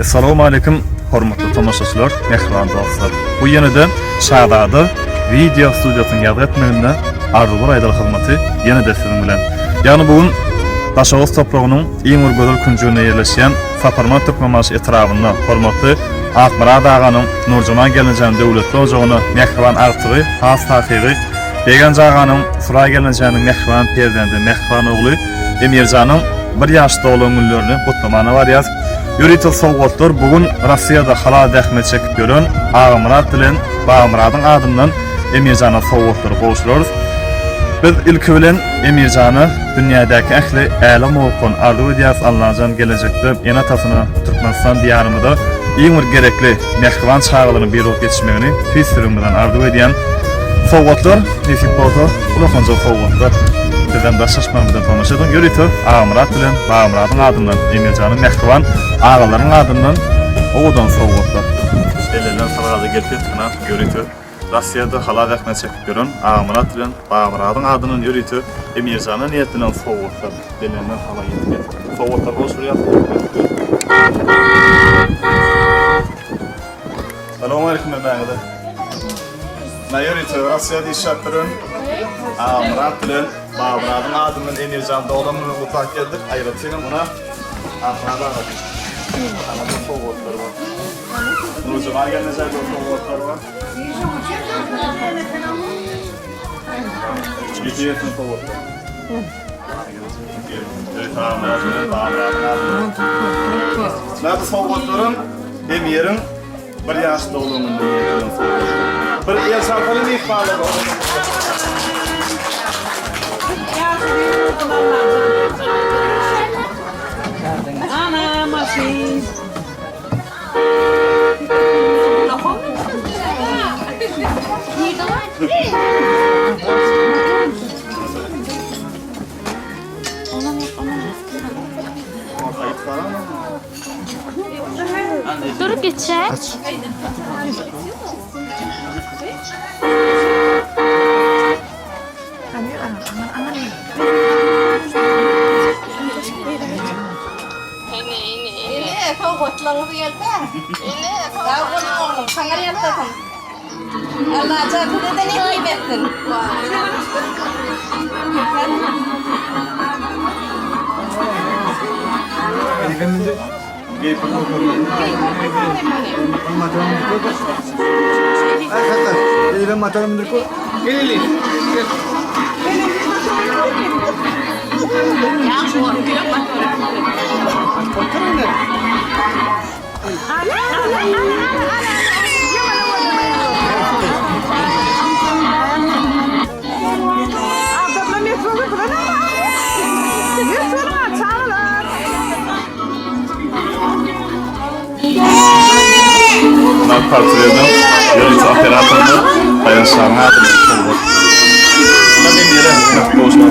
Assalamu alaykum hormatly tamaşaçylar, mehriban dostlar. Bu ýene-de Şahzada video studiýasynyň ýazgatmagynda arzular aýdal hyzmaty ýene-de siziň bilen. Ýani bugun Daşagöz topragynyň iň urgözel künjüne ýerleşýän Saparman Türkmenbaşy etrafynda hormatly Akmara daganyň Nurjuman gelenjäň döwletli ojagyny mehriban artygy, has tahyry Began Jaganyň Suray gelenjäniň mehriban perdendi, mehriban ogly Emirjanyň 1 ýaşda bolan günlerini gutlamany barýar. Ýöretil sowgatlar bugun Rossiýada halal dähmet çekip ýören Agmrat bilen Bagmradyň adyndan Emirjana sowgatlary goşulýar. Biz ilki bilen Emirjany dünýädäki ähli älim okun arzu edýäs allanjan gelecekde ýene tasyna Türkmenistan diýarymyda iň bir gerekli mehriban çağlaryny berip geçmegini fikrimi bilen arzu edýän sowgatlar nesip bolsa ulaqanca sowgatlar bizden daşlaşmam bilen tanışydym. Ýöretil Agmrat bilen Bagmradyň adyndan Emirjanyň mehriban ağaların adından oğudan sowgatlar. Ellerden sarıgaza gelpetgina ýöretil Rossiýada halal dähmet çekip ýören Agmrat bilen Bagmradyň adyndan ýöretil Emirjanyň niýetinden sowgatlar. Ellerden halal gelip sowgatlar goşurýar. Assalamu alaykum memnuniyet. Ýöretil Rossiýada işläpdiren Agmrat bilen Bagmradyň adyndan Emirjanyň oğlanyny utak geldik. Aýratýan ona Agmradyň Anadolu sowgatlar var. Nurjuman gelenjäň sowgatlar var. Gidiýetden sowgatlar. Näde sowgatlaryň Emirň 1 ýaşda bolanyny ýerden sowgatlar. Bir ýaşapaly mehmanlar bar. Ana maşin. Dur geçecek. Sowgatlaryňy geldi. Sowgatyň oğlum, saňa ýertäsin. Allah jagdyda ne etsin. Bunlar partilerden yönetim operatorlar dayanışlarına adını sowgat. Bunlar benim yere boşlar.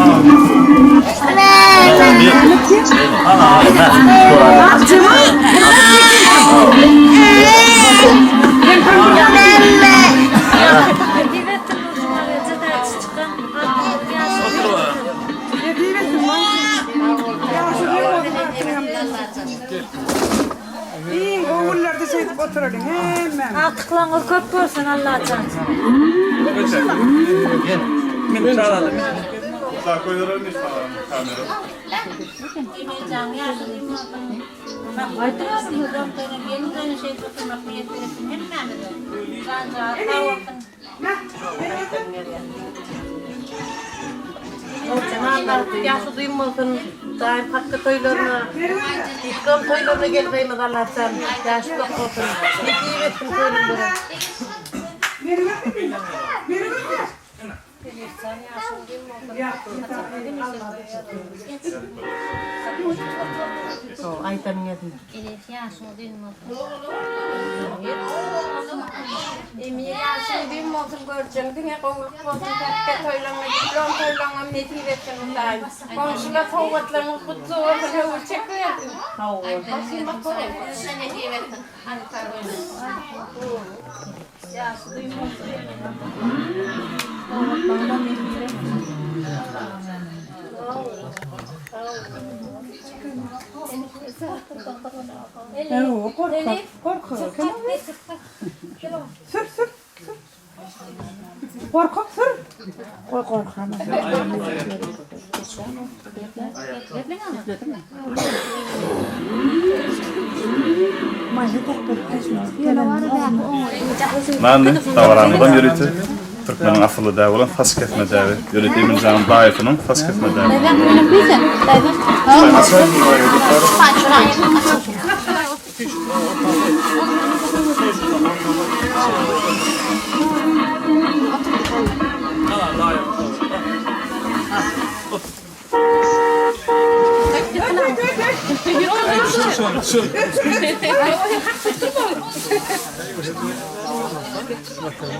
Altıklaňyz köp bolsun Allah can. Men çağıralım. Uzak koyuyorlar mı falan kamera? Aytýarsym doktoryň benim şey tutmak niýetlerim hemme de. Allah ýaşy duýmasyn, daim hakky toýlaryna, İslam toýlaryna gelmeýmez Allah sen. Ýaşy doktoryn. Ýetip etdim köýlümlere. Aytam ýetdim. Emir ýaşy bir motor görjek, diňe goňluk bolsun, täpke toýlama, diplom toýlama netip etdim daim. Goňşular sowgatlaryny kutly bolsun, höwür çekýärdi. Başyň bakýar, netip etdim. Hani tarby. Ýaşy duýmasyn. Korkak Korkaksın. Korkama. Mani davaranıdan yürütü. Türkmenin asılı dağı olan fas kesme dağı. Yürütü Emin Can'ın dayısının fas kesme dağı.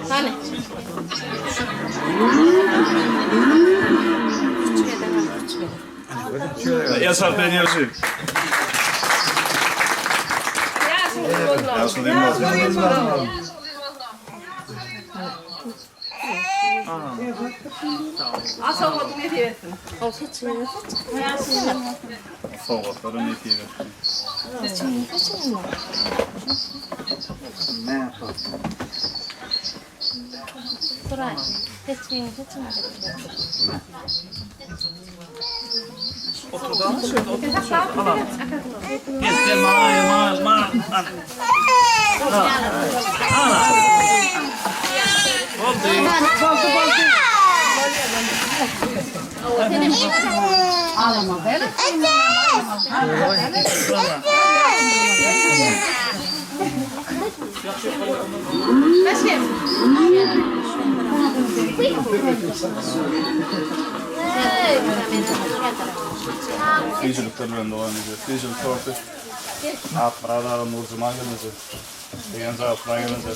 Hani? Yasak ben yazayım. Yasak değil mi? Asıl ne diyorsun? Soğukları ne diyor? Gel mal. Fiyicilikler ben devam ediyor. Fiyicilik tortu. Atmara da Nurcuma gelmesi. Diyen cevaplar gelmesi.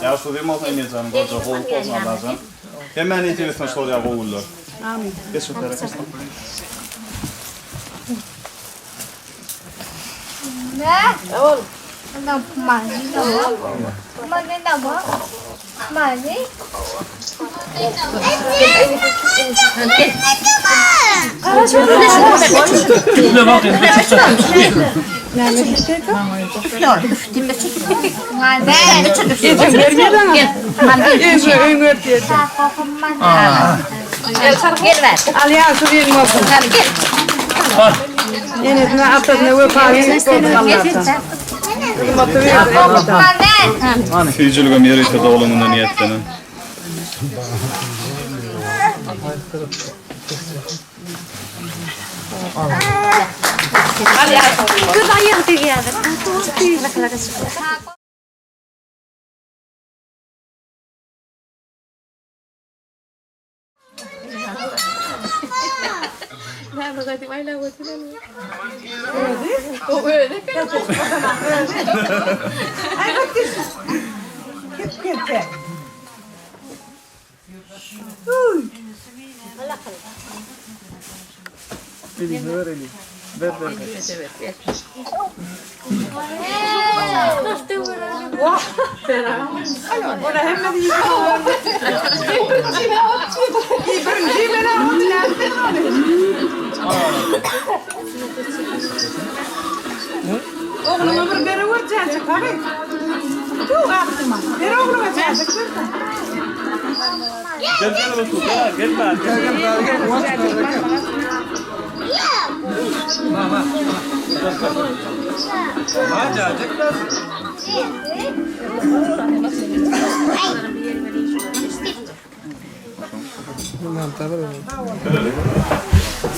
Ya şu değil mi olsa emeyeceğim. Koca kovuk olsan lazım. Hemen itiyorsun soruya kovulur. Amin. Geç o tarafa. Ne? Oğlum. Nào mà gì đó. Mà cái nào đó. Mà gì? Fiyicilik Amerika'da olanın niyetlenen. Oğlum öbür beri vuracak abi. Çok aklıma. Beri oğlum vuracak.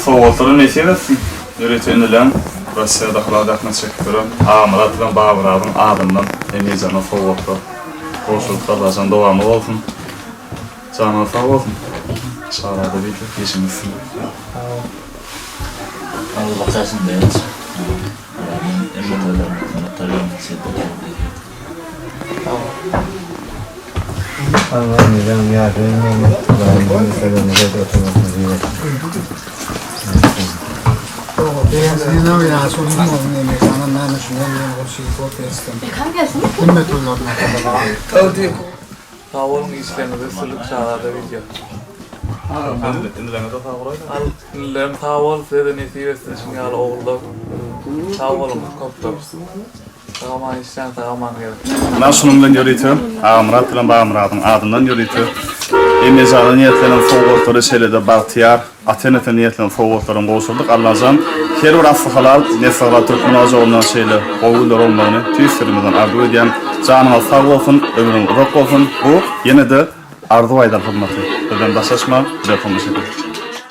Soğukları ne seversin? Öğretmenilen Rusya'da hıladakına çektiren Amrat'dan Bağır'ın adından emeyeceğine soğuklar. Hoşluklar da devamlı olsun. Canı sağ olsun. Çağrıda bir geçimizsin. Allah bakasın beyaz. Emretlerden sanatlarıyla Allah'ım ya benim Allah'ım selamı da oturmasını Benim ya sorun olmuyor ne zaman ben düşünüyorum o şeyi korkuyorsun. Kimle toylarına kadar. Tavdi. Tavolun işlerinde sırlık çağlarda video. İndilerine de tavıraydı. Al, tavol size de nesi versin şimdi al oğullar. Tavolun koptu. Tağaman işten tağaman gelip. Ben şununla yürütüyorum. Murat bilen Murat'ın adından yürütüyorum. Emezanı niyetlenen soğukları şeylede Bahtiyar, Atenet'e niyetlenen soğukların boğuşurduk. Allah'ın her bir aslıqalar, nesaqalar Türkmenazı olunan şeyle oğullar olmağını tüyüstürümüzden arzu ediyen canına sağ olsun, ömrün uzak olsun. Bu yine de arzu aydar hizmeti. Bizden başlaşma, bir yapılmış edir.